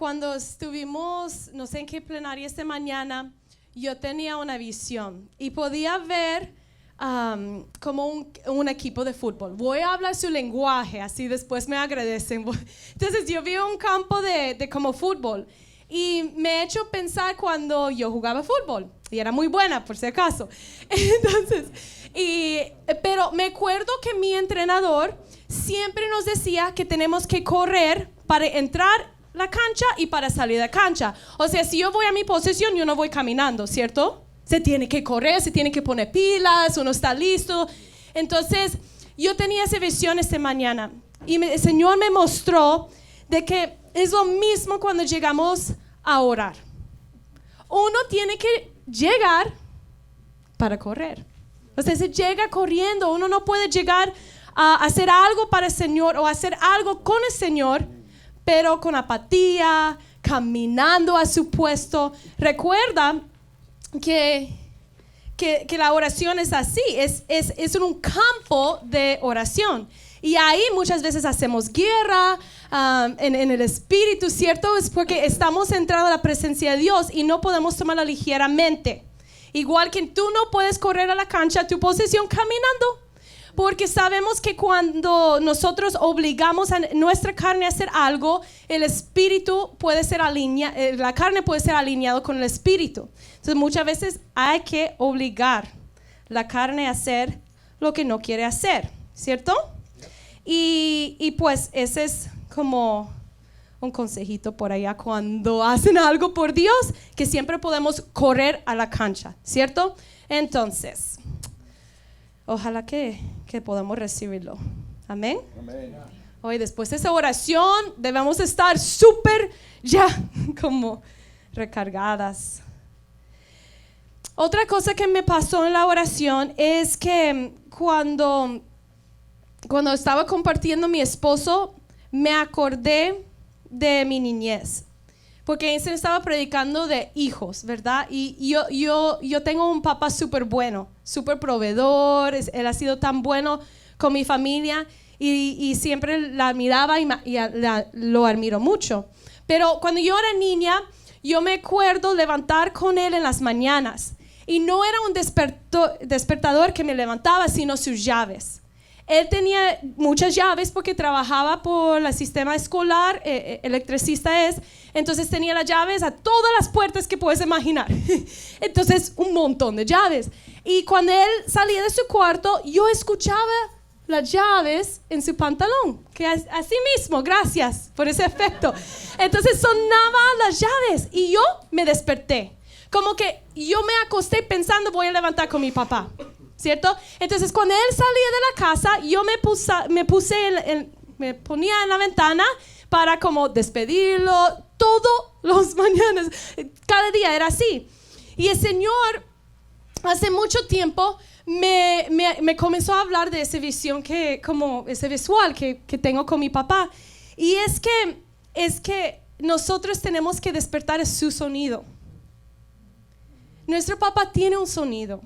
cuando estuvimos, no sé en qué plenaria esta mañana, yo tenía una visión y podía ver como un equipo de fútbol. Voy a hablar su lenguaje, así después me agradecen. Entonces yo vi un campo de como fútbol y me he hecho pensar cuando yo jugaba fútbol y era muy buena, por si acaso. Entonces, pero me acuerdo que mi entrenador siempre nos decía que tenemos que correr para entrar la cancha y para salir de la cancha. O sea, si yo voy a mi posición, yo no voy caminando, ¿cierto? Se tiene que correr, se tiene que poner pilas, uno está listo. Entonces, yo tenía esa visión esta mañana y el Señor me mostró de que es lo mismo cuando llegamos a orar. Uno tiene que llegar para correr. O sea, se llega corriendo. Uno no puede llegar a hacer algo para el Señor o hacer algo con el Señor, pero con apatía, caminando a su puesto. Recuerda que la oración es así, es un campo de oración. Y ahí muchas veces hacemos guerra en el espíritu, ¿cierto? Es porque estamos entrando a la presencia de Dios y no podemos tomarla ligeramente. Igual que tú no puedes correr a la cancha a tu posición caminando. Porque sabemos que cuando nosotros obligamos a nuestra carne a hacer algo, el espíritu puede ser la carne puede ser alineado con el espíritu. Entonces muchas veces hay que obligar la carne a hacer lo que no quiere hacer, ¿cierto? Y pues ese es como un consejito por allá cuando hacen algo por Dios, que siempre podemos correr a la cancha, ¿cierto? Entonces, ojalá que podamos recibirlo. Amén. Amén. Hoy después de esa oración debemos estar súper ya como recargadas. Otra cosa que me pasó en la oración es que cuando estaba compartiendo mi esposo, me acordé de mi niñez. Porque él se estaba predicando de hijos, ¿verdad? Y yo tengo un papá súper bueno, súper proveedor. Él ha sido tan bueno con mi familia y siempre la admiraba y lo admiro mucho. Pero cuando yo era niña, yo me acuerdo levantar con él en las mañanas. Y no era un despertador que me levantaba, sino sus llaves. Él tenía muchas llaves porque trabajaba por el sistema escolar, electricista es, entonces tenía las llaves a todas las puertas que puedes imaginar. Entonces, un montón de llaves. Y cuando él salía de su cuarto, yo escuchaba las llaves en su pantalón, que así mismo, gracias por ese efecto. Entonces sonaban las llaves y yo me desperté. Como que yo me acosté pensando, voy a levantar con mi papá. ¿Cierto? Entonces cuando él salía de la casa, yo me ponía en la ventana para como despedirlo todos los mañanas. Cada día era así. Y el Señor hace mucho tiempo me comenzó a hablar de esa visión, como ese visual que tengo con mi papá. Y es que nosotros tenemos que despertar su sonido. Nuestro papá tiene un sonido.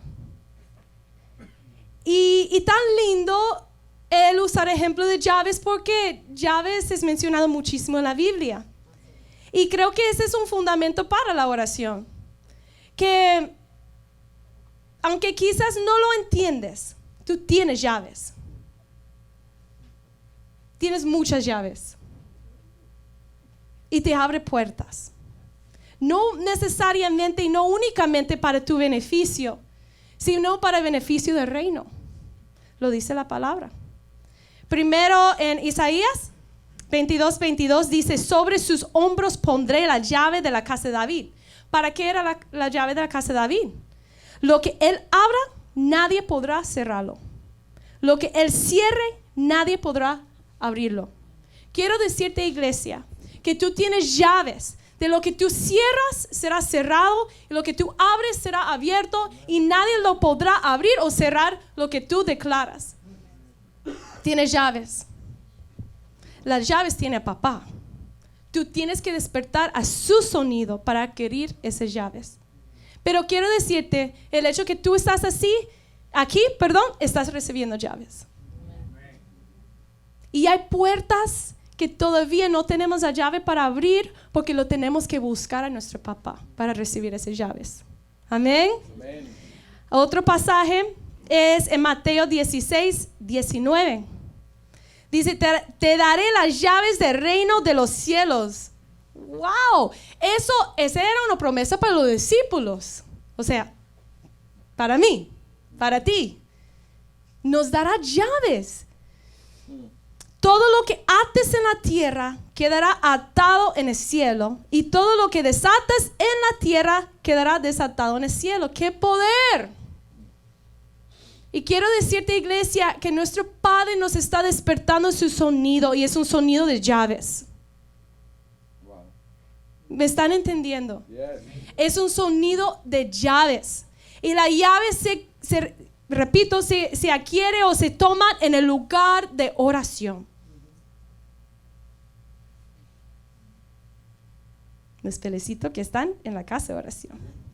Y tan lindo el usar ejemplo de llaves, porque llaves es mencionado muchísimo en la Biblia. Y creo que ese es un fundamento para la oración. Que aunque quizás no lo entiendes, tú tienes llaves. Tienes muchas llaves. Y te abre puertas. No necesariamente y no únicamente para tu beneficio, sino para el beneficio del reino. Lo dice la palabra. Primero en Isaías 22:22 dice: sobre sus hombros pondré la llave de la casa de David. ¿Para qué era la llave de la casa de David? Lo que él abra, nadie podrá cerrarlo. Lo que él cierre, nadie podrá abrirlo. Quiero decirte, iglesia, que tú tienes llaves. De lo que tú cierras será cerrado, y lo que tú abres será abierto, y nadie lo podrá abrir o cerrar lo que tú declaras. Tienes llaves. Las llaves tiene papá. Tú tienes que despertar a su sonido para adquirir esas llaves. Pero quiero decirte, el hecho que tú estás estás recibiendo llaves. Y hay puertas que todavía no tenemos la llave para abrir porque lo tenemos que buscar a nuestro papá para recibir esas llaves. Amén. Amén. Otro pasaje es en Mateo 16, 19. Dice, te daré las llaves del reino de los cielos. ¡Wow! Esa era una promesa para los discípulos. O sea, para mí, para ti. Nos dará llaves. Todo lo que ates en la tierra quedará atado en el cielo. Y todo lo que desates en la tierra quedará desatado en el cielo. ¡Qué poder! Y quiero decirte, iglesia, que nuestro Padre nos está despertando su sonido, y es un sonido de llaves. Wow. ¿Me están entendiendo? Yes. Es un sonido de llaves. Y la llave se adquiere o se toma en el lugar de oración. Les felicito que están en la casa de oración.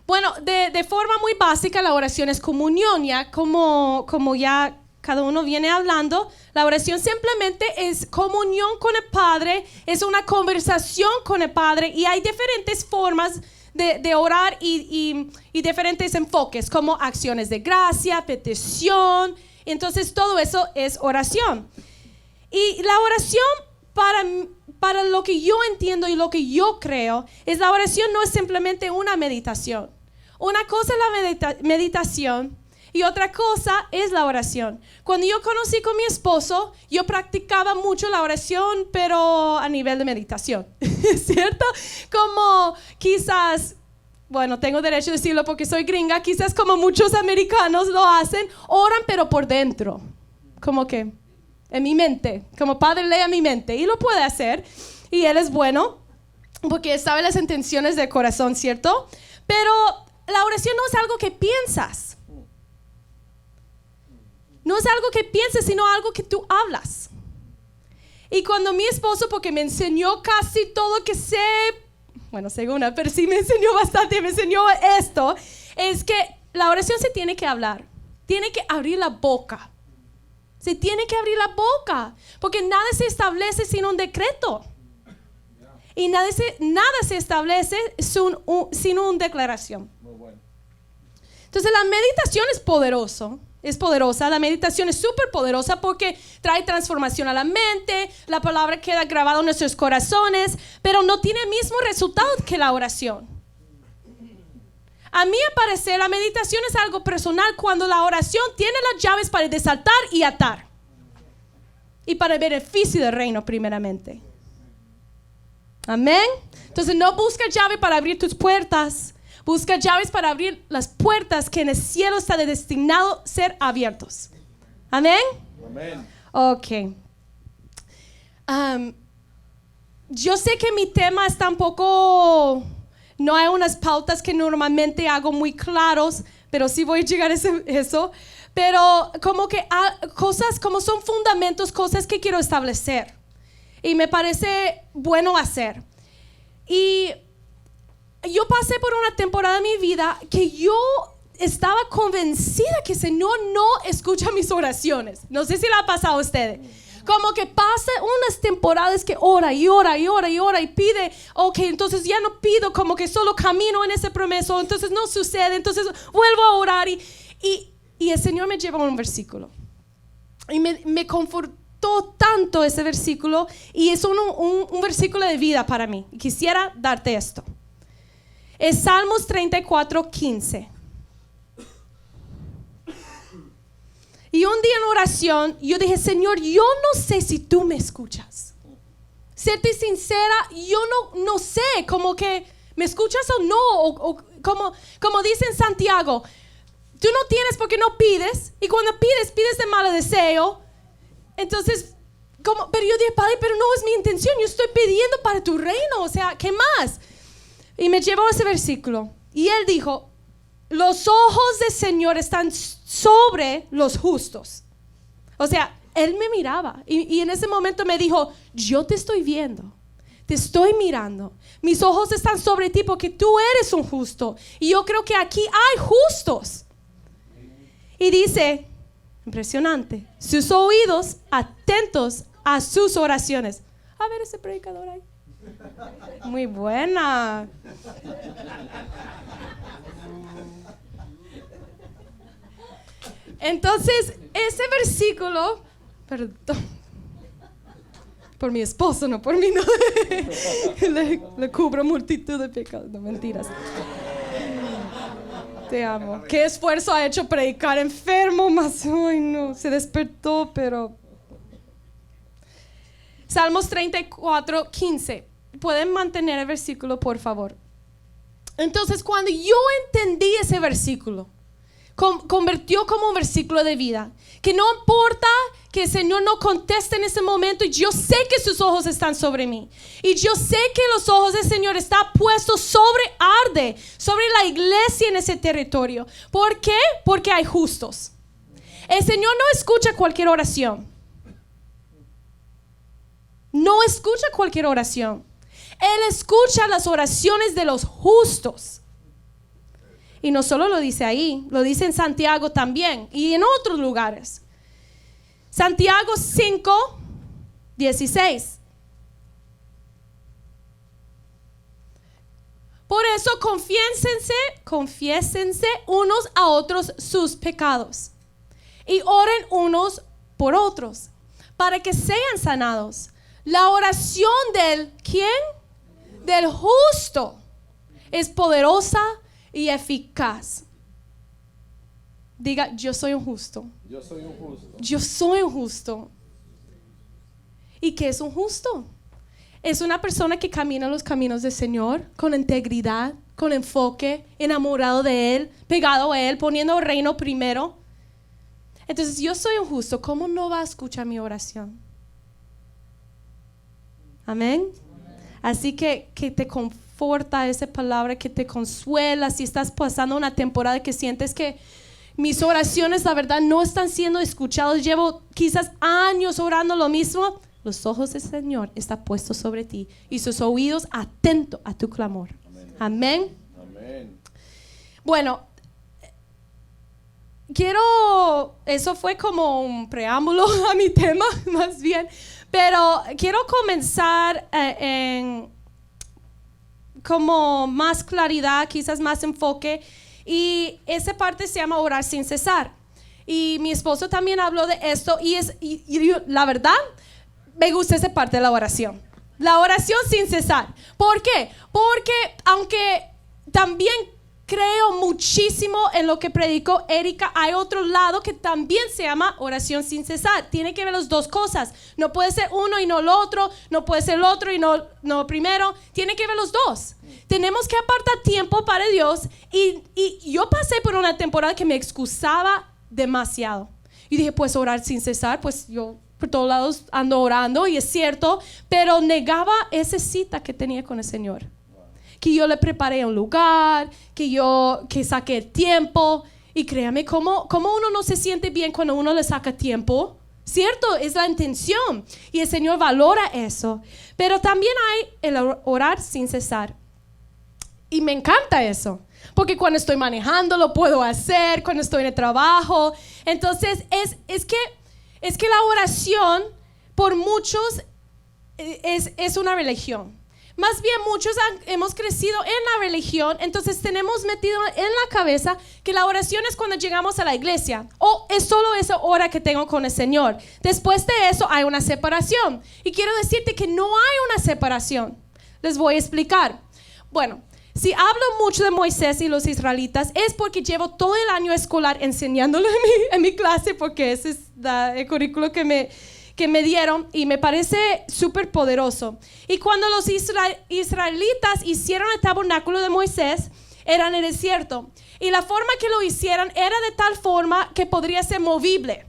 Bueno, de forma muy básica, la oración es comunión. Ya como ya cada uno viene hablando, la oración simplemente es comunión con el Padre, es una conversación con el Padre, y hay diferentes formas de orar y diferentes enfoques, como acciones de gracia, petición. Entonces todo eso es oración. Y la oración, para lo que yo entiendo y lo que yo creo, es la oración no es simplemente una meditación. Una cosa es la meditación y otra cosa es la oración. Cuando yo conocí con mi esposo, yo practicaba mucho la oración, pero a nivel de meditación, ¿cierto? Como quizás, bueno, tengo derecho a decirlo porque soy gringa, quizás como muchos americanos lo hacen, oran pero por dentro, como que en mi mente, como Padre lee mi mente, y lo puede hacer, y Él es bueno, porque sabe las intenciones del corazón, ¿cierto? Pero la oración no es algo que piensas. No es algo que pienses, sino algo que tú hablas. Y cuando mi esposo, porque me enseñó casi todo que sé, bueno, según él, pero sí me enseñó bastante, me enseñó esto, es que la oración se tiene que hablar. Tiene que abrir la boca. Se tiene que abrir la boca, porque nada se establece sin un decreto. Y nada se establece sin una declaración. Muy bueno. Entonces la meditación es poderosa. La meditación es súper poderosa porque trae transformación a la mente, la palabra queda grabada en nuestros corazones, pero no tiene el mismo resultado que la oración. A mí, a parecer, la meditación es algo personal cuando la oración tiene las llaves para desatar y atar. Y para el beneficio del reino, primeramente. Amén. Entonces no busca llave para abrir tus puertas. Busca llaves para abrir las puertas que en el cielo está destinado a ser abiertos. Amén. Amén. Ok. Yo sé que mi tema está un poco... No hay unas pautas que normalmente hago muy claros, pero sí voy a llegar a eso. Pero como que cosas, como son fundamentos, cosas que quiero establecer. Y me parece bueno hacer. Y yo pasé por una temporada de mi vida que yo estaba convencida que el Señor no escucha mis oraciones. No sé si le ha pasado a ustedes. Como que pasa unas temporadas que ora y pide, ok, entonces ya no pido, como que solo camino en ese promeso, entonces no sucede, entonces vuelvo a orar y el Señor me lleva a un versículo. Y me confortó tanto ese versículo, y es un versículo de vida para mí. Quisiera darte esto. Es Salmos 34:15. Y un día en oración, yo dije, Señor, yo no sé si tú me escuchas. Serte sincera, yo no sé, como que me escuchas o no, o como dice en Santiago, tú no tienes porque no pides, y cuando pides de mal deseo. Entonces, pero yo dije, Padre, pero no es mi intención, yo estoy pidiendo para tu reino, o sea, ¿qué más? Y me llevó a ese versículo, y Él dijo, los ojos del Señor están sobre los justos. O sea, Él me miraba y en ese momento me dijo, yo te estoy viendo, te estoy mirando, mis ojos están sobre ti porque tú eres un justo, y yo creo que aquí hay justos. Y dice, impresionante, sus oídos atentos a sus oraciones. A ver ese predicador ahí. Muy buena. Entonces, ese versículo, perdón, por mi esposo, no por mí, no. Le cubro multitud de pecados, no mentiras. Te amo. Qué esfuerzo ha hecho predicar enfermo, más hoy no, se despertó, pero... Salmos 34, 15. Pueden mantener el versículo, por favor. Entonces, cuando yo entendí ese versículo, convirtió como un versículo de vida, que no importa que el Señor no conteste en ese momento, y yo sé que sus ojos están sobre mí, y yo sé que los ojos del Señor están puestos sobre la iglesia en ese territorio. ¿Por qué? Porque hay justos. El Señor no escucha cualquier oración. No escucha cualquier oración. Él escucha las oraciones de los justos. Y no solo lo dice ahí, lo dice en Santiago también y en otros lugares. Santiago 5, 16. Por eso confiésense unos a otros sus pecados y oren unos por otros para que sean sanados. La oración del ¿quién? Del justo es poderosa y eficaz. Diga, yo soy un justo. Yo soy un justo. Yo soy un justo. ¿Y qué es un justo? Es una persona que camina los caminos del Señor con integridad, con enfoque, enamorado de Él, pegado a Él, poniendo el reino primero. Entonces, yo soy un justo. ¿Cómo no va a escuchar mi oración? Amén. Así que te conforta esa palabra, que te consuela si estás pasando una temporada que sientes que mis oraciones, la verdad, no están siendo escuchadas. Llevo quizás años orando lo mismo. Los ojos del Señor están puestos sobre ti y sus oídos atentos a tu clamor. Amén. Amén. Bueno, eso fue como un preámbulo a mi tema, más bien. Pero quiero comenzar en como más claridad, quizás más enfoque. Y esa parte se llama orar sin cesar. Y mi esposo también habló de esto. Y la verdad, me gusta esa parte de la oración. La oración sin cesar. ¿Por qué? Porque aunque también creo muchísimo en lo que predicó Erika, hay otro lado que también se llama oración sin cesar. Tiene que ver las dos cosas. No puede ser uno y no lo otro. No puede ser el otro y no primero. Tiene que ver los dos. Tenemos que apartar tiempo para Dios. Y yo pasé por una temporada que me excusaba demasiado. Y dije, pues orar sin cesar, pues yo por todos lados ando orando, y es cierto, pero negaba esa cita que tenía con el Señor. Que yo le preparé un lugar, que saqué el tiempo. Y créame, ¿cómo uno no se siente bien cuando uno le saca tiempo? ¿Cierto? Es la intención. Y el Señor valora eso. Pero también hay el orar sin cesar. Y me encanta eso. Porque cuando estoy manejando lo puedo hacer, cuando estoy en el trabajo. Entonces, es que la oración, por muchos, es una religión. Más bien muchos hemos crecido en la religión, entonces tenemos metido en la cabeza que la oración es cuando llegamos a la iglesia, o es solo esa hora que tengo con el Señor. Después de eso hay una separación, y quiero decirte que no hay una separación. Les voy a explicar. Bueno, si hablo mucho de Moisés y los israelitas, es porque llevo todo el año escolar enseñándolo en mi clase, porque ese es el currículo que me dieron, y me parece súper poderoso. Y cuando los israelitas hicieron el tabernáculo de Moisés, era en el desierto, y la forma que lo hicieron era de tal forma que podría ser movible,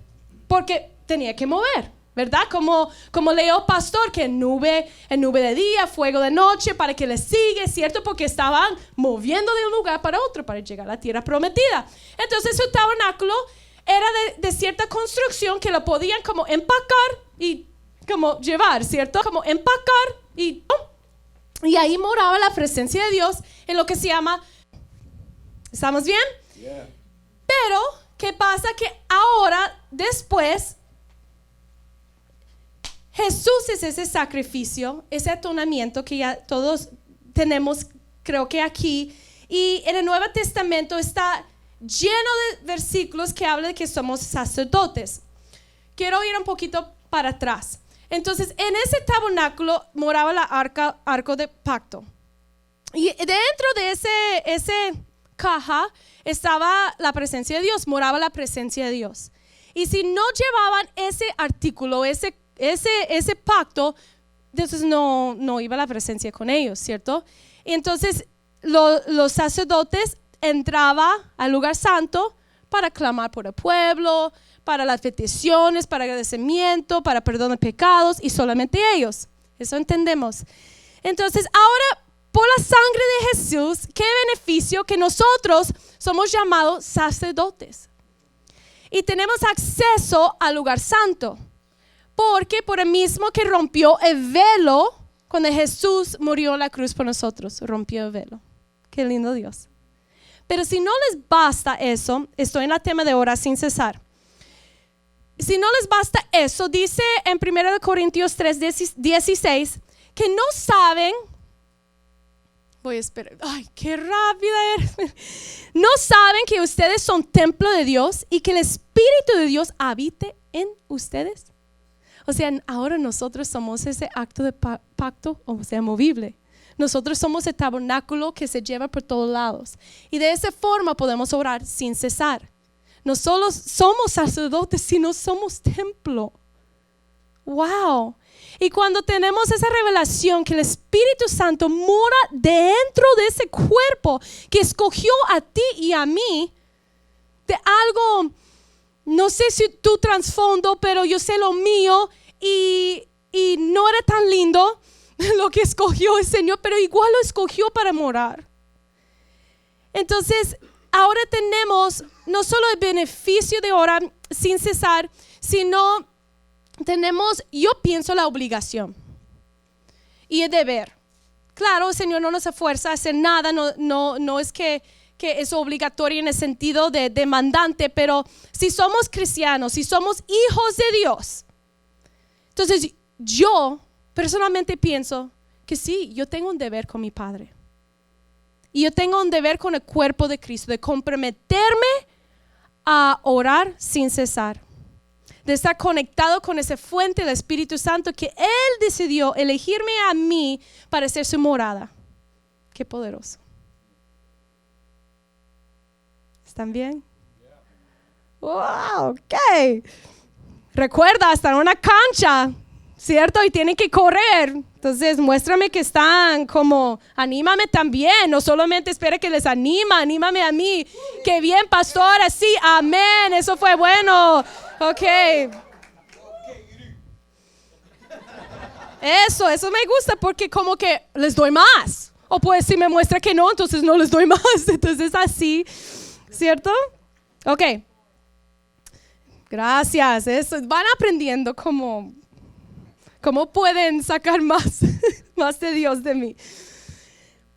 porque tenía que mover, ¿verdad? Como leyó pastor, que nube de día, fuego de noche, para que les siga, ¿cierto? Porque estaban moviendo de un lugar para otro para llegar a la tierra prometida. Entonces su tabernáculo era de cierta construcción que lo podían como empacar y como llevar, ¿cierto? Como empacar y ahí moraba la presencia de Dios en lo que se llama, ¿estamos bien? Yeah. Pero, ¿qué pasa? Que ahora, después, Jesús es ese sacrificio, ese atonamiento que ya todos tenemos, creo que aquí. Y en el Nuevo Testamento está lleno de versículos que hablan de que somos sacerdotes. Quiero ir un poquito para atrás. Entonces, en ese tabernáculo moraba la arca de pacto. Y dentro de ese caja estaba la presencia de Dios, moraba la presencia de Dios. Y si no llevaban ese artículo, ese pacto, entonces no iba la presencia con ellos, ¿cierto? Y entonces los sacerdotes entraban al lugar santo para clamar por el pueblo, para las peticiones, para agradecimiento, para perdón de pecados, y solamente ellos. Eso entendemos. Entonces, ahora, por la sangre de Jesús, qué beneficio que nosotros somos llamados sacerdotes. Y tenemos acceso al lugar santo. Porque por el mismo que rompió el velo, cuando Jesús murió en la cruz por nosotros, rompió el velo. Qué lindo Dios. Pero si no les basta eso, estoy en el tema de orar sin cesar. Si no les basta eso, dice en 1 Corintios 3:16, que no saben, voy a esperar, ay, qué rápida eres. No saben que ustedes son templo de Dios y que el Espíritu de Dios habite en ustedes. O sea, ahora nosotros somos ese acto de pacto, o sea, movible. Nosotros somos el tabernáculo que se lleva por todos lados. Y de esa forma podemos orar sin cesar. No solo somos sacerdotes, sino somos templo. ¡Wow! Y cuando tenemos esa revelación que el Espíritu Santo mora dentro de ese cuerpo que escogió a ti y a mí, de algo, no sé si tu trasfondo, pero yo sé lo mío, y no era tan lindo lo que escogió el Señor, pero igual lo escogió para morar. Entonces, ahora tenemos no solo el beneficio de orar sin cesar, sino tenemos, yo pienso, la obligación y el deber. Claro, el Señor no nos fuerza a hacer nada, no es que es obligatorio en el sentido de demandante, pero si somos cristianos, si somos hijos de Dios, entonces yo personalmente pienso que sí, yo tengo un deber con mi Padre. Y yo tengo un deber con el cuerpo de Cristo, de comprometerme a orar sin cesar, de estar conectado con esa fuente del Espíritu Santo que Él decidió elegirme a mí para ser su morada. Qué poderoso. ¿Están bien? Wow, ok. Recuerda, están en una cancha, ¿cierto? Y tienen que correr. Entonces, muéstrame que están como, anímame también. No solamente espera que les anímame a mí. Qué bien, pastora, sí, amén. Eso fue bueno. Ok. Eso me gusta porque como que les doy más. O pues si me muestra que no, entonces no les doy más. Entonces así, ¿cierto? Ok. Gracias. Eso. Van aprendiendo cómo pueden sacar más de Dios de mí.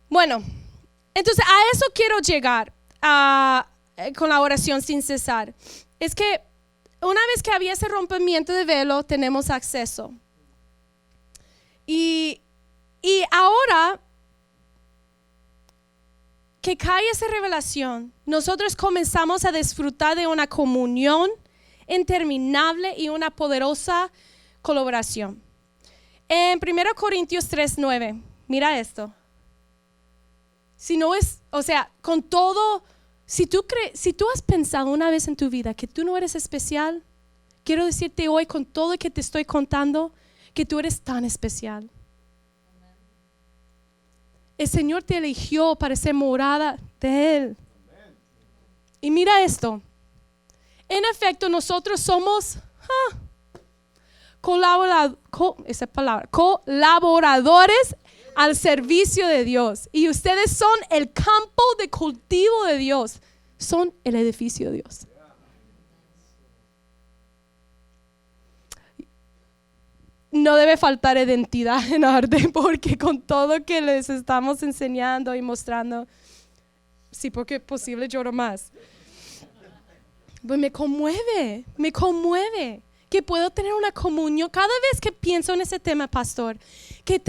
Bueno, entonces a eso quiero llegar con la oración sin cesar. Es que una vez que había ese rompimiento de velo, tenemos acceso. Y ahora que cae esa revelación, nosotros comenzamos a disfrutar de una comunión interminable y una poderosa colaboración. En 1 Corintios 3:9, mira esto. Si no es, o sea, con todo, si tú has pensado una vez en tu vida que tú no eres especial, quiero decirte hoy con todo lo que te estoy contando, que tú eres tan especial. El Señor te eligió para ser morada de Él. Y mira esto. En efecto, nosotros somos colaboradores al servicio de Dios. Y ustedes son el campo de cultivo de Dios. Son el edificio de Dios. No debe faltar identidad en arte, porque con todo que les estamos enseñando y mostrando, sí, porque es posible lloro más. Pues me conmueve que puedo tener una comunión. Cada vez que pienso en ese tema, pastor, que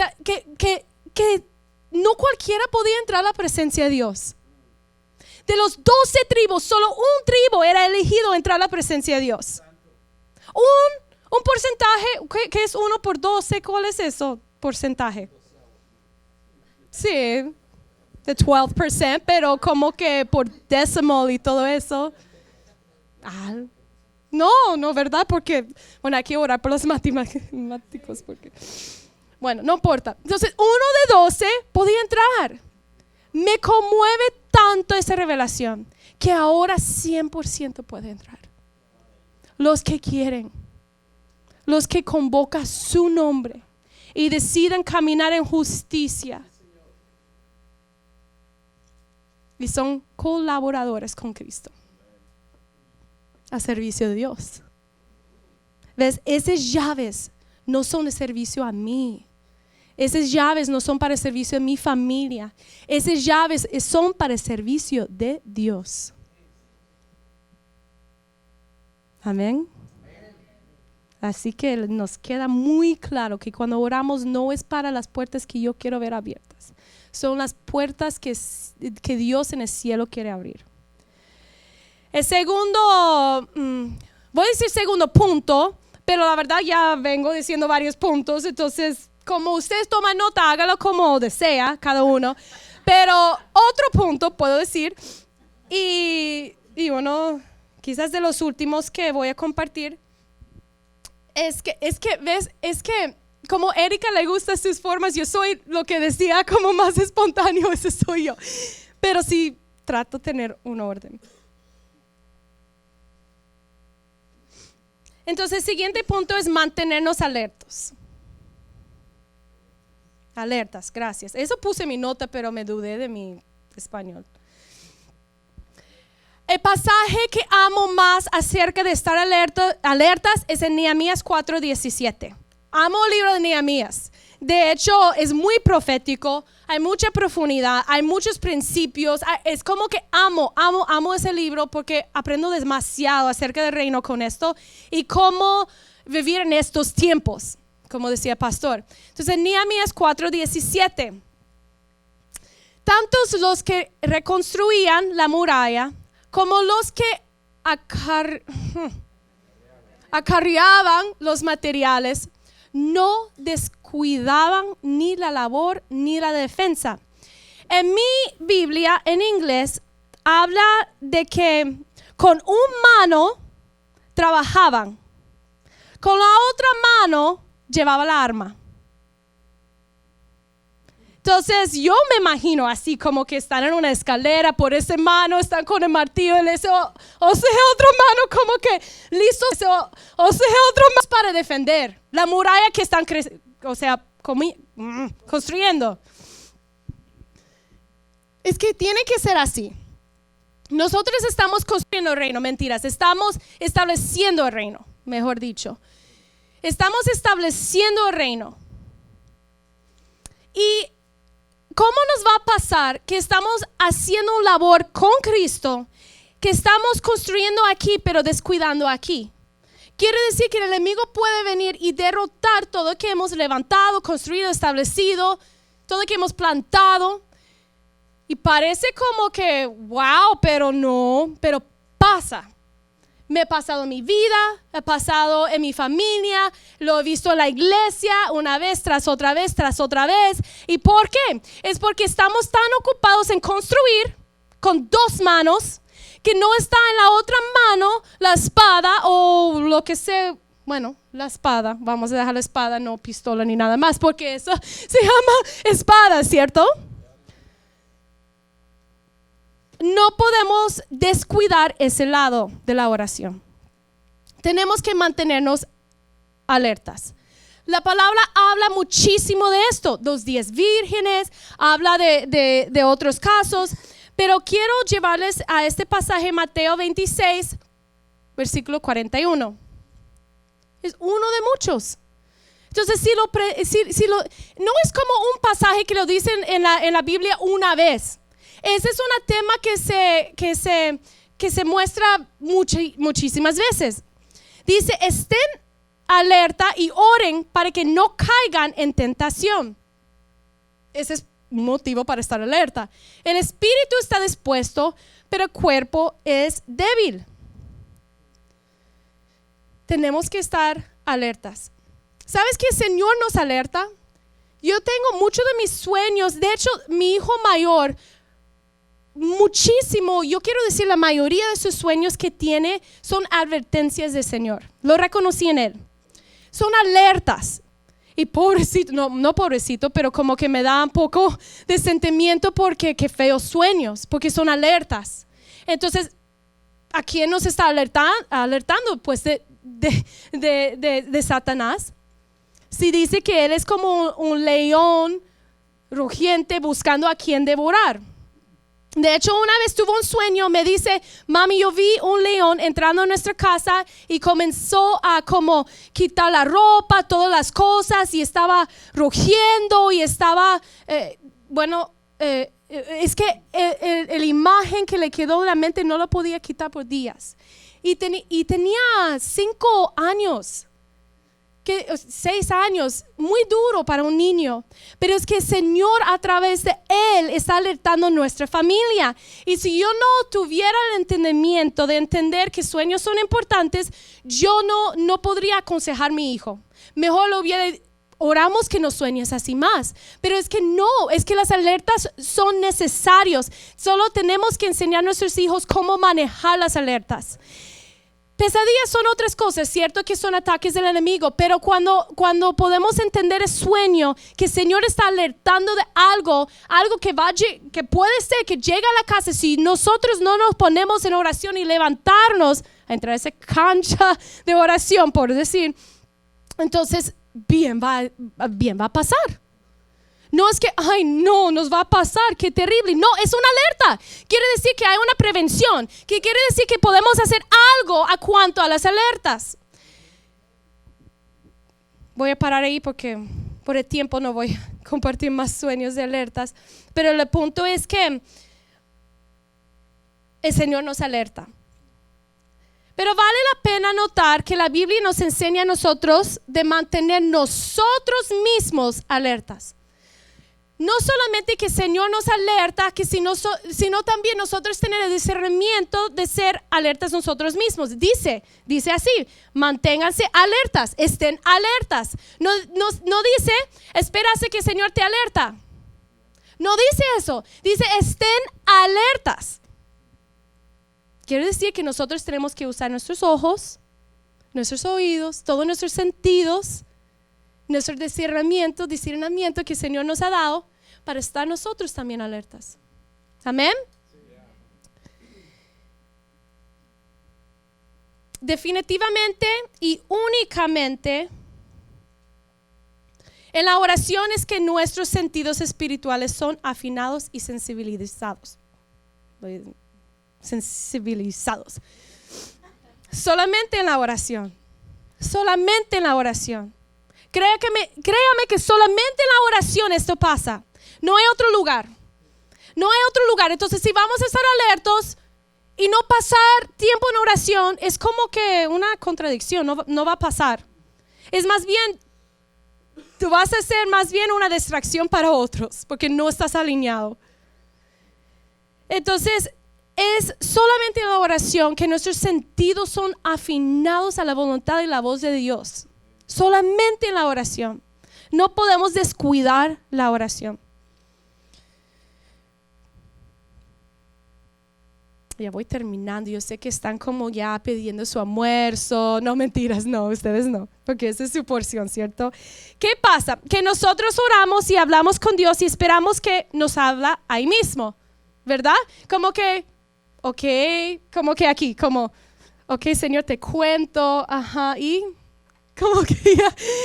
no cualquiera podía entrar a la presencia de Dios. De los 12 tribus, solo un tribu era elegido a entrar a la presencia de Dios. Un porcentaje, ¿qué es 1 por 12? ¿Cuál es eso? Porcentaje. Sí, de 12%, pero como que por decimal y todo eso. No, ¿verdad? Porque, bueno, hay que orar por los matemáticos. Porque, bueno, no importa. Entonces, 1 de 12 podía entrar. Me conmueve tanto esa revelación que ahora 100% puede entrar. Los que quieren, los que convoca su nombre y deciden caminar en justicia y son colaboradores con Cristo a servicio de Dios. ¿Ves? Esas llaves no son de servicio a mí. Esas llaves no son para el servicio de mi familia. Esas llaves son para el servicio de Dios. Amén. Así que nos queda muy claro que cuando oramos no es para las puertas que yo quiero ver abiertas. Son las puertas que Dios en el cielo quiere abrir. El segundo, voy a decir segundo punto, pero la verdad ya vengo diciendo varios puntos, entonces como ustedes toman nota, hágalo como desea cada uno. Pero otro punto puedo decir, y bueno, quizás de los últimos que voy a compartir, es que como Erika le gusta sus formas, yo soy lo que decía como más espontáneo, ese soy yo. Pero sí trato de tener un orden. Entonces el siguiente punto es mantenernos alertos. Alertas, gracias. Eso puse en mi nota, pero me dudé de mi español. El pasaje que amo más acerca de estar alertas es en Nehemías 4:17. Amo el libro de Nehemías. De hecho, es muy profético, hay mucha profundidad, hay muchos principios. Es como que amo ese libro porque aprendo demasiado acerca del reino con esto y cómo vivir en estos tiempos, como decía el pastor. Entonces, en Nehemías 4:17, tantos los que reconstruían la muralla como los que acarreaban los materiales no descuidaban ni la labor ni la defensa. En mi Biblia en inglés habla de que con una mano trabajaban, con la otra mano llevaba la arma. Entonces yo me imagino así como que están en una escalera, por esa mano están con el martillo, o sea, otra mano como que listo, o sea, otro más para defender la muralla que están construyendo. Es que tiene que ser así. Nosotros estamos construyendo el reino, mentiras, estamos estableciendo el reino, mejor dicho. Estamos estableciendo el reino. Y ¿cómo nos va a pasar que estamos haciendo un labor con Cristo, que estamos construyendo aquí pero descuidando aquí? Quiere decir que el enemigo puede venir y derrotar todo lo que hemos levantado, construido, establecido, todo lo que hemos plantado. Y parece como que, wow, pero no, pero pasa. Me ha pasado en mi vida, ha pasado en mi familia, lo he visto en la iglesia una vez tras otra vez, tras otra vez. ¿Y por qué? Es porque estamos tan ocupados en construir con dos manos que no está en la otra mano la espada o lo que sea. Bueno, la espada, vamos a dejar la espada, no pistola ni nada más, porque eso se llama espada, ¿cierto? No podemos descuidar ese lado de la oración. Tenemos que mantenernos alertas. La palabra habla muchísimo de esto, los 10 vírgenes, habla de otros casos, pero quiero llevarles a este pasaje, Mateo 26, versículo 41. Es uno de muchos. Entonces, no es como un pasaje que lo dicen en la Biblia una vez. Ese es un tema que se muestra muchísimas veces. Dice, estén alerta y oren para que no caigan en tentación. Ese es un motivo para estar alerta. El espíritu está dispuesto, pero el cuerpo es débil. Tenemos que estar alertas. ¿Sabes que el Señor nos alerta? Yo tengo muchos de mis sueños. De hecho, mi hijo mayor, muchísimo, yo quiero decir, la mayoría de sus sueños que tiene son advertencias del Señor. Lo reconocí en él. Son alertas. Y pobrecito, no pobrecito, pero como que me da un poco de sentimiento porque qué feos sueños, porque son alertas. Entonces, ¿a quién nos está alertando? Pues de Satanás. Si dice que él es como un león rugiente buscando a quien devorar. De hecho, una vez tuvo un sueño, me dice, mami, yo vi un león entrando a nuestra casa y comenzó a como quitar la ropa, todas las cosas, y estaba rugiendo y estaba, es que la imagen que le quedó en la mente no lo podía quitar por días. Y tenía 5 años. 6 años, muy duro para un niño, pero es que el Señor a través de él está alertando a nuestra familia. Y si yo no tuviera el entendimiento de entender que sueños son importantes, yo no podría aconsejar a mi hijo. Mejor oramos que no sueñes así más. Pero es que no, es que las alertas son necesarios. Solo tenemos que enseñar a nuestros hijos cómo manejar las alertas. Pesadillas son otras cosas, cierto que son ataques del enemigo, pero cuando podemos entender el sueño, que el Señor está alertando de algo que puede ser que llegue a la casa, si nosotros no nos ponemos en oración y levantarnos a entrar a esa cancha de oración, por decir, entonces bien va a pasar. No es que, ay no, nos va a pasar, qué terrible. No, es una alerta. Quiere decir que hay una prevención, que quiere decir que podemos hacer algo a cuanto a las alertas. Voy a parar ahí porque por el tiempo no voy a compartir más sueños de alertas. Pero el punto es que el Señor nos alerta. Pero vale la pena notar que la Biblia nos enseña a nosotros de mantener nosotros mismos alertas. No solamente que el Señor nos alerta, sino también nosotros tener el discernimiento de ser alertas nosotros mismos. Dice así, manténganse alertas, estén alertas. No dice, espérase que el Señor te alerta. No dice eso, dice estén alertas. Quiere decir que nosotros tenemos que usar nuestros ojos, nuestros oídos, todos nuestros sentidos, nuestro discernimiento que el Señor nos ha dado para estar nosotros también alertas. Amén. Definitivamente y únicamente en la oración es que nuestros sentidos espirituales son afinados y sensibilizados. Solamente en la oración. Solamente en la oración. Créame que solamente en la oración esto pasa. No hay otro lugar. No hay otro lugar. Entonces, si vamos a estar alertos y no pasar tiempo en oración, es como que una contradicción. No va a pasar. Es más bien, tú vas a ser más bien una distracción para otros, porque no estás alineado. Entonces, es solamente en la oración que nuestros sentidos son afinados a la voluntad y la voz de Dios. Solamente en la oración. No podemos descuidar la oración. Ya voy terminando. Yo sé que están como ya pidiendo su almuerzo. No, mentiras, no, ustedes no, porque esa es su porción, ¿cierto? ¿Qué pasa? Que nosotros oramos y hablamos con Dios y esperamos que nos habla ahí mismo, ¿verdad? Como que, como que aquí, Señor, te cuento, y como que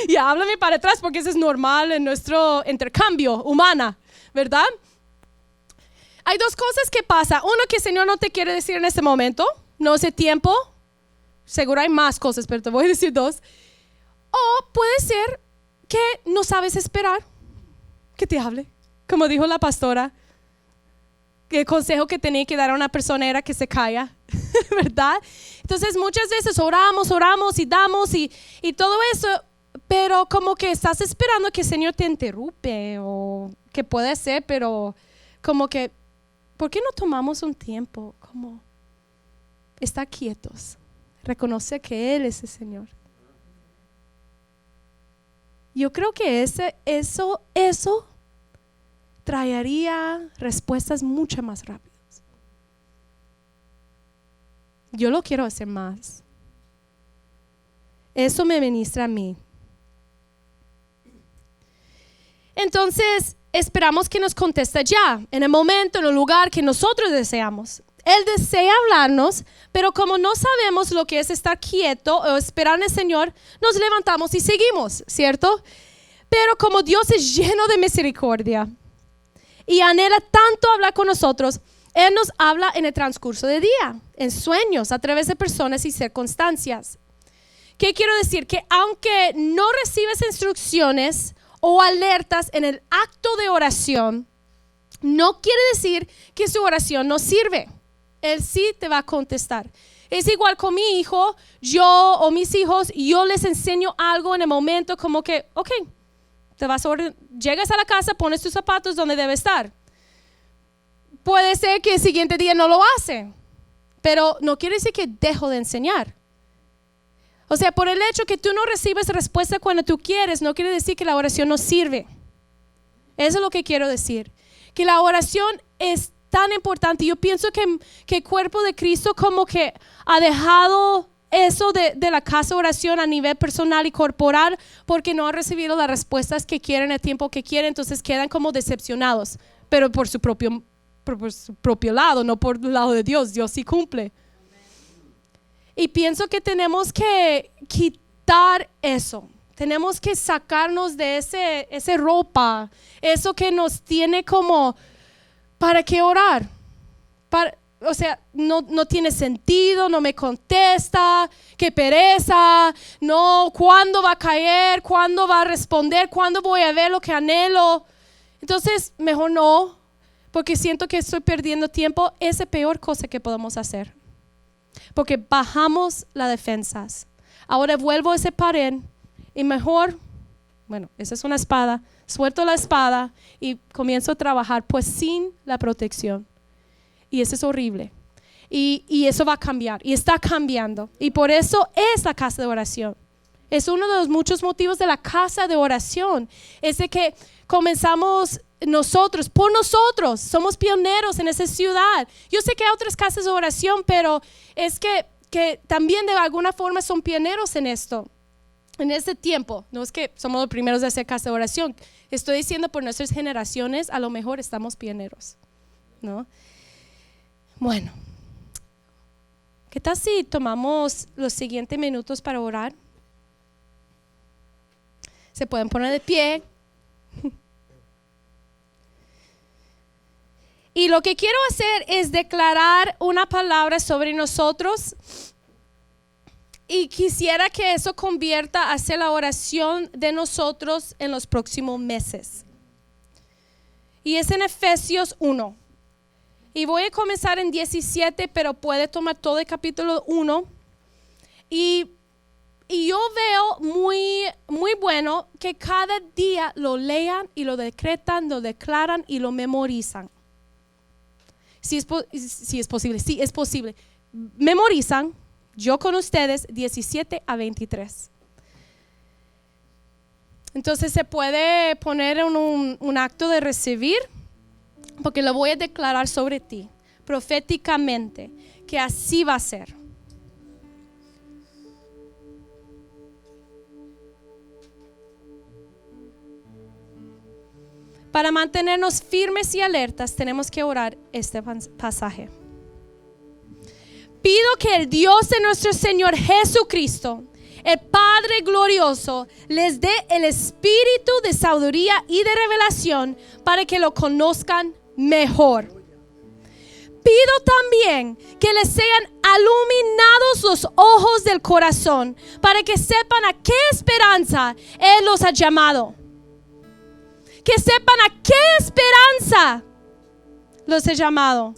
ya háblame para atrás, porque eso es normal en nuestro intercambio humana, ¿verdad? Hay 2 cosas que pasa. Uno, que el Señor no te quiere decir en este momento, no hace tiempo. Seguro hay más cosas, pero te voy a decir 2. O puede ser que no sabes esperar que te hable. Como dijo la pastora, que el consejo que tenía que dar a una persona era que se calla. ¿verdad? Entonces muchas veces oramos y damos y todo eso, pero como que estás esperando que el Señor te interrumpe, o que puede ser, pero como que, ¿por qué no tomamos un tiempo como estar quietos? Reconocer que Él es el Señor. Yo creo que eso traería respuestas mucho más rápidas. Yo lo quiero hacer más. Eso me ministra a mí. Entonces, esperamos que nos conteste ya, en el momento, en el lugar que nosotros deseamos. Él desea hablarnos, pero como no sabemos lo que es estar quieto o esperar en el Señor, nos levantamos y seguimos, ¿cierto? Pero como Dios es lleno de misericordia y anhela tanto hablar con nosotros, Él nos habla en el transcurso del día, en sueños, a través de personas y circunstancias. ¿Qué quiero decir? Que aunque no recibes instrucciones o alertas en el acto de oración, no quiere decir que su oración no sirve. Él sí te va a contestar. Es igual con mi hijo, yo o mis hijos, yo les enseño algo en el momento como que, ok, llegas a la casa, pones tus zapatos donde debe estar. Puede ser que el siguiente día no lo hace, pero no quiere decir que dejo de enseñar. O sea, por el hecho que tú no recibes respuesta cuando tú quieres, no quiere decir que la oración no sirve. Eso es lo que quiero decir. Que la oración es tan importante. Yo pienso que el cuerpo de Cristo como que ha dejado eso de la casa de oración a nivel personal y corporal porque no han recibido las respuestas que quieren, el tiempo que quieren, entonces quedan como decepcionados, pero por su propio lado, no por el lado de Dios. Dios sí cumple. Y pienso que tenemos que quitar eso. Tenemos que sacarnos de esa ropa, eso que nos tiene como, ¿para qué orar? O sea, no tiene sentido, no me contesta, qué pereza, no, ¿cuándo va a caer? ¿Cuándo va a responder? ¿Cuándo voy a ver lo que anhelo? Entonces, mejor no, porque siento que estoy perdiendo tiempo. Es la peor cosa que podemos hacer, porque bajamos las defensas. Ahora vuelvo a ese pared y mejor, bueno, esa es una espada, suelto la espada y comienzo a trabajar pues sin la protección. Y eso es horrible. Y eso va a cambiar y está cambiando. Y por eso es la casa de oración. Es uno de los muchos motivos de la casa de oración. Es de que comenzamos nosotros, por nosotros, somos pioneros en esa ciudad. Yo sé que hay otras casas de oración, pero es que también de alguna forma son pioneros en esto. En este tiempo, no es que somos los primeros de hacer casa de oración. Estoy diciendo por nuestras generaciones, a lo mejor estamos pioneros, ¿no? Bueno, ¿qué tal si tomamos los siguientes minutos para orar? Se pueden poner de pie. Y lo que quiero hacer es declarar una palabra sobre nosotros. Y quisiera que eso convierta a ser la oración de nosotros en los próximos meses. Y es en Efesios 1. Y voy a comenzar en 17, pero puede tomar todo el capítulo 1. Y yo veo muy, muy bueno que cada día lo lean y lo decretan, lo declaran y lo memorizan. Si es posible, sí es posible. Memorizan. Yo con ustedes 17 a 23. Entonces se puede poner en un acto de recibir, porque lo voy a declarar sobre ti proféticamente, que así va a ser. Para mantenernos firmes y alertas tenemos que orar este pasaje. Pido que el Dios de nuestro Señor Jesucristo, el Padre glorioso, les dé el espíritu de sabiduría y de revelación para que lo conozcan mejor. Pido también que les sean iluminados los ojos del corazón para que sepan a qué esperanza Él los ha llamado. Que sepan a qué esperanza los ha llamado.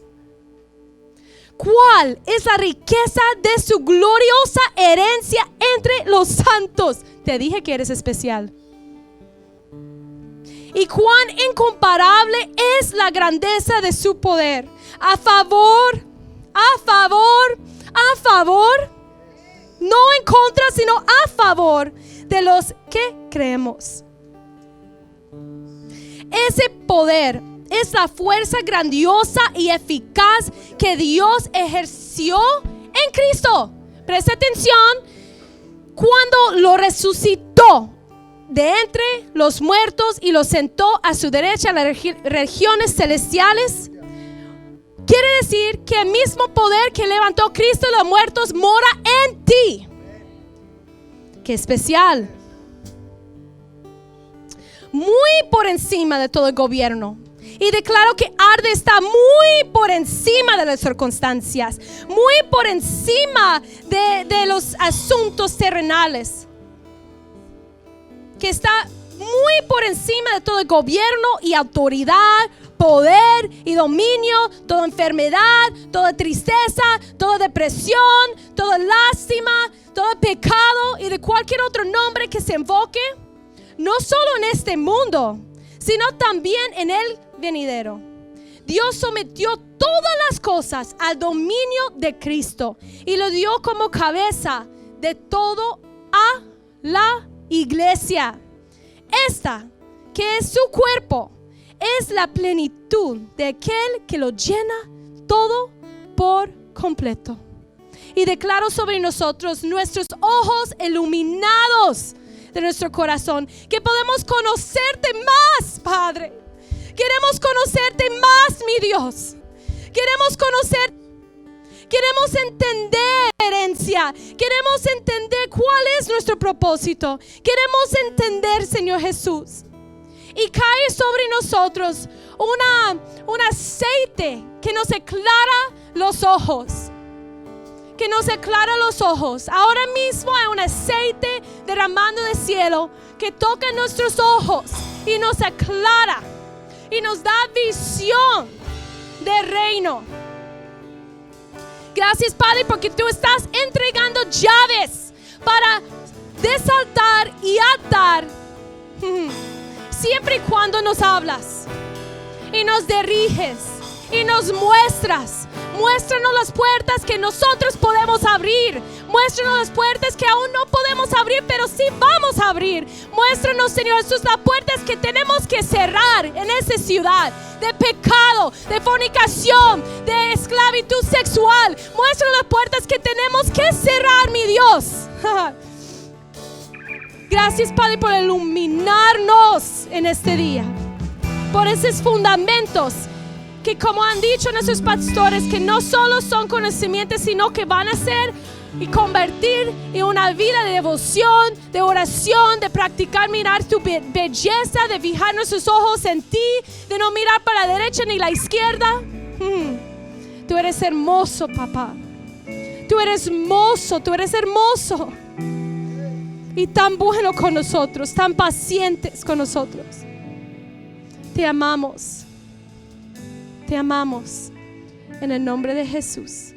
¿Cuál es la riqueza de su gloriosa herencia entre los santos? Te dije que eres especial. Y cuán incomparable es la grandeza de su poder. A favor, no en contra, sino a favor de los que creemos. Ese poder es la fuerza grandiosa y eficaz que Dios ejerció en Cristo. Presta atención, cuando lo resucitó de entre los muertos y lo sentó a su derecha en las regiones celestiales. Quiere decir que el mismo poder que levantó Cristo de los muertos mora en ti. ¡Qué especial! Muy por encima de todo el gobierno. Y declaro que Arde está muy por encima de las circunstancias, muy por encima de los asuntos terrenales. Que está muy por encima de todo el gobierno y autoridad, poder y dominio, toda enfermedad, toda tristeza, toda depresión, toda lástima, todo pecado y de cualquier otro nombre que se invoque, no solo en este mundo, sino también en el venidero. Dios sometió todas las cosas al dominio de Cristo y lo dio como cabeza de todo a la iglesia. Esta, que es su cuerpo, es la plenitud de aquel que lo llena todo por completo. Y declaro sobre nosotros nuestros ojos iluminados de nuestro corazón, que podemos conocerte más, Padre. Queremos conocerte más, mi Dios. Queremos entender herencia. Queremos entender cuál es nuestro propósito. Queremos entender, Señor Jesús. Y cae sobre nosotros un aceite que nos aclara los ojos. Que nos aclara los ojos. Ahora mismo hay un aceite derramando del cielo que toca nuestros ojos y nos aclara y nos da visión del reino. Gracias, Padre, porque tú estás entregando llaves para desatar y atar siempre y cuando nos hablas y nos diriges y nos muestras. Muéstranos las puertas que nosotros podemos abrir. Muéstranos las puertas que aún no podemos abrir, pero sí vamos a abrir. Muéstranos, Señor Jesús, las puertas que tenemos que cerrar en esta ciudad. De pecado, de fornicación, de esclavitud sexual. Muéstranos las puertas que tenemos que cerrar, mi Dios. Gracias, Padre, por iluminarnos en este día. Por esos fundamentos que, como han dicho nuestros pastores, que no solo son conocimientos, sino que van a ser y convertir en una vida de devoción, de oración, de practicar mirar tu belleza, de fijar nuestros ojos en ti, de no mirar para la derecha ni la izquierda. Tú eres hermoso, papá. Tú eres hermoso. Y tan bueno con nosotros, tan pacientes con nosotros. Te amamos. Te amamos en el nombre de Jesús.